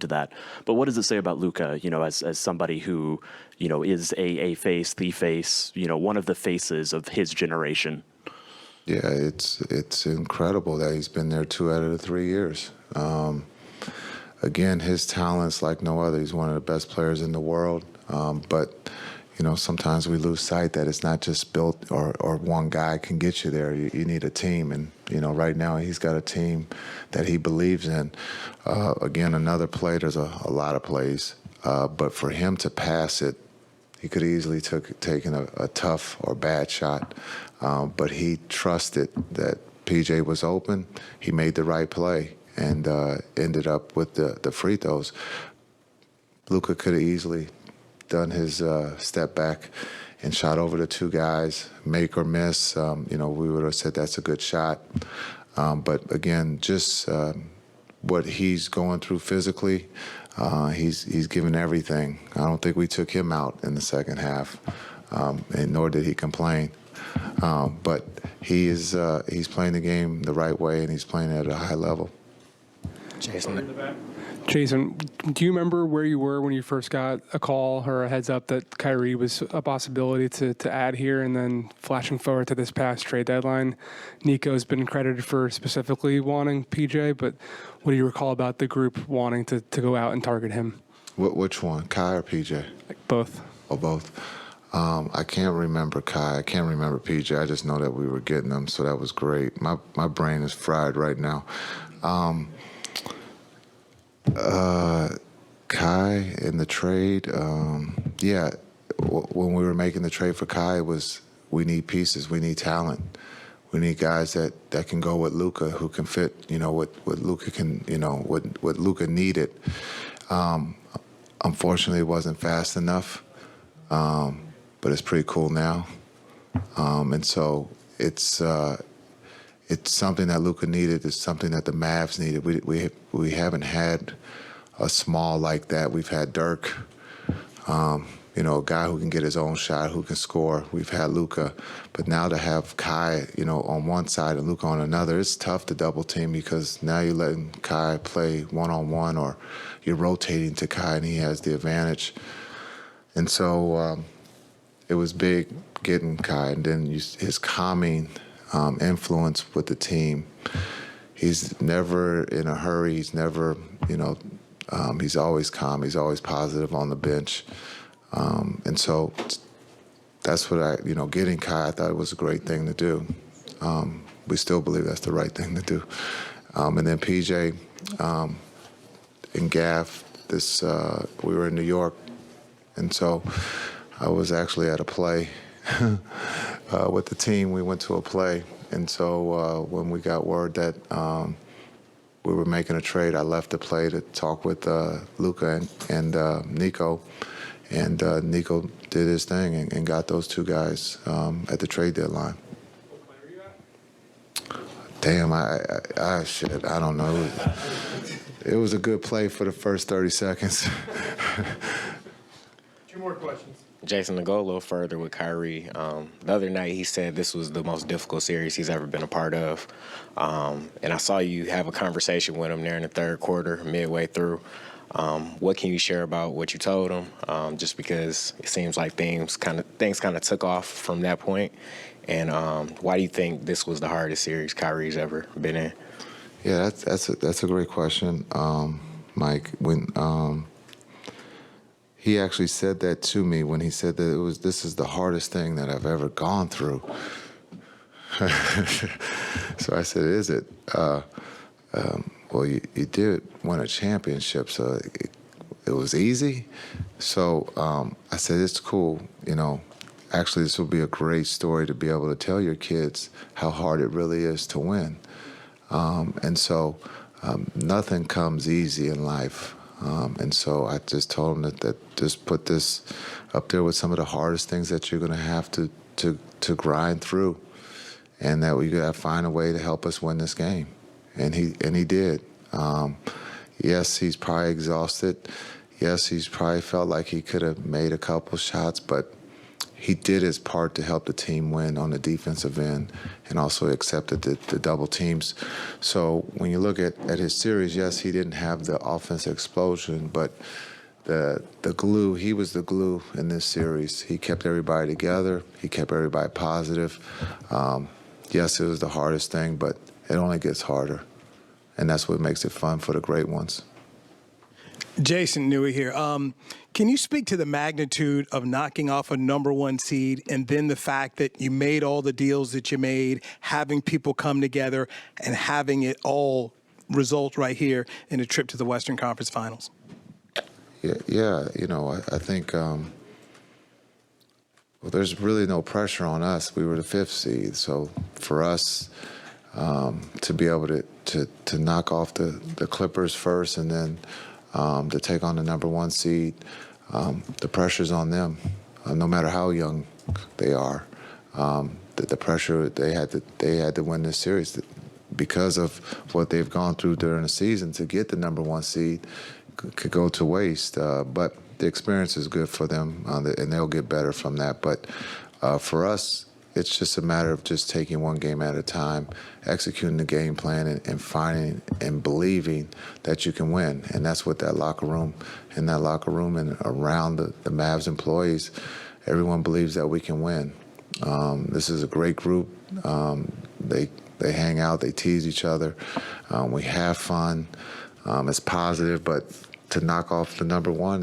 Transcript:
to that. But what does it say about Luka, as somebody who, is a face, the face, one of the faces of his generation? Yeah, it's incredible that he's been there 2 out of the 3 years. Again, his talent's like no other. He's one of the best players in the world. But sometimes we lose sight that it's not just built or one guy can get you there. You need a team, and right now he's got a team that he believes in. Again, another play. There's a lot of plays, but for him to pass it, he could easily taken a tough or bad shot, but he trusted that PJ was open. He made the right play and ended up with the free throws. Luka could have easily done his step back and shot over the two guys, make or miss. We would have said that's a good shot. But again, just what he's going through physically, he's given everything. I don't think we took him out in the second half, and nor did he complain. But he's playing the game the right way, and he's playing at a high level. Jason, do you remember where you were when you first got a call or a heads up that Kyrie was a possibility to add here? And then flashing forward to this past trade deadline, Nico's been credited for specifically wanting PJ, but what do you recall about the group wanting to go out and target him? Which one, Kai or PJ? Both. Oh, both. I can't remember Kai. I can't remember PJ. I just know that we were getting them, so that was great. My brain is fried right now. Kai in the trade, when we were making the trade for Kai, it was we need pieces, we need talent, we need guys that can go with Luka, who can fit, what Luka can, what Luka needed. Unfortunately, it wasn't fast enough, but it's pretty cool now, and so it's something that Luka needed. It's something that the Mavs needed. We haven't had a small like that. We've had Dirk, a guy who can get his own shot, who can score. We've had Luka, but now to have Kai, on one side and Luka on another, it's tough to double team because now you're letting Kai play one-on-one, or you're rotating to Kai and he has the advantage. And so it was big getting Kai, and then his calming influence with the team. He's never in a hurry. He's never, he's always calm. He's always positive on the bench. And so that's what getting Kai, I thought it was a great thing to do. We still believe that's the right thing to do. And then PJ and Gaff, we were in New York, and so I was actually at a play with the team. We went to a play, and so when we got word that we were making a trade, I left the play to talk with Luka and Nico, and Nico did his thing and got those two guys at the trade deadline. What play were you at? Damn, I don't know. It was a good play for the first 30 seconds. Two more questions. Jason, to go a little further with Kyrie, the other night he said this was the most difficult series he's ever been a part of. And I saw you have a conversation with him there in the third quarter, midway through. What can you share about what you told him? Just because it seems like things kind of took off from that point. And why do you think this was the hardest series Kyrie's ever been in? Yeah, that's a great question, Mike. When he actually said that to me, when he said that this is the hardest thing that I've ever gone through. So I said, is it? Well, you did win a championship, so it was easy. So I said, it's cool. Actually, this will be a great story to be able to tell your kids how hard it really is to win. And so nothing comes easy in life. And so I just told him that just put this up there with some of the hardest things that you're going to have to grind through, and that we got to find a way to help us win this game. And he did. Yes, he's probably exhausted. Yes, he's probably felt like he could have made a couple shots, but he did his part to help the team win on the defensive end and also accepted the double teams. So when you look at his series, yes, he didn't have the offensive explosion, but the glue, he was the glue in this series. He kept everybody together. He kept everybody positive. Yes, it was the hardest thing, but it only gets harder. And that's what makes it fun for the great ones. Jason Newey here. Can you speak to the magnitude of knocking off a number one seed and then the fact that you made all the deals that you made, having people come together and having it all result right here in a trip to the Western Conference Finals? Yeah. I think well, there's really no pressure on us. We were the 5th seed, so for us to be able to knock off the Clippers first and then to take on the number one seed, the pressure's on them, no matter how young they are. The pressure they had to win this series because of what they've gone through during the season to get the number one seed could go to waste. But the experience is good for them, and they'll get better from that. But for us, it's just a matter of just taking one game at a time, executing the game plan, and finding and believing that you can win. And that's what in that locker room and around the Mavs employees, everyone believes that we can win. This is a great group. They hang out, they tease each other. We have fun. It's positive, but to knock off the number one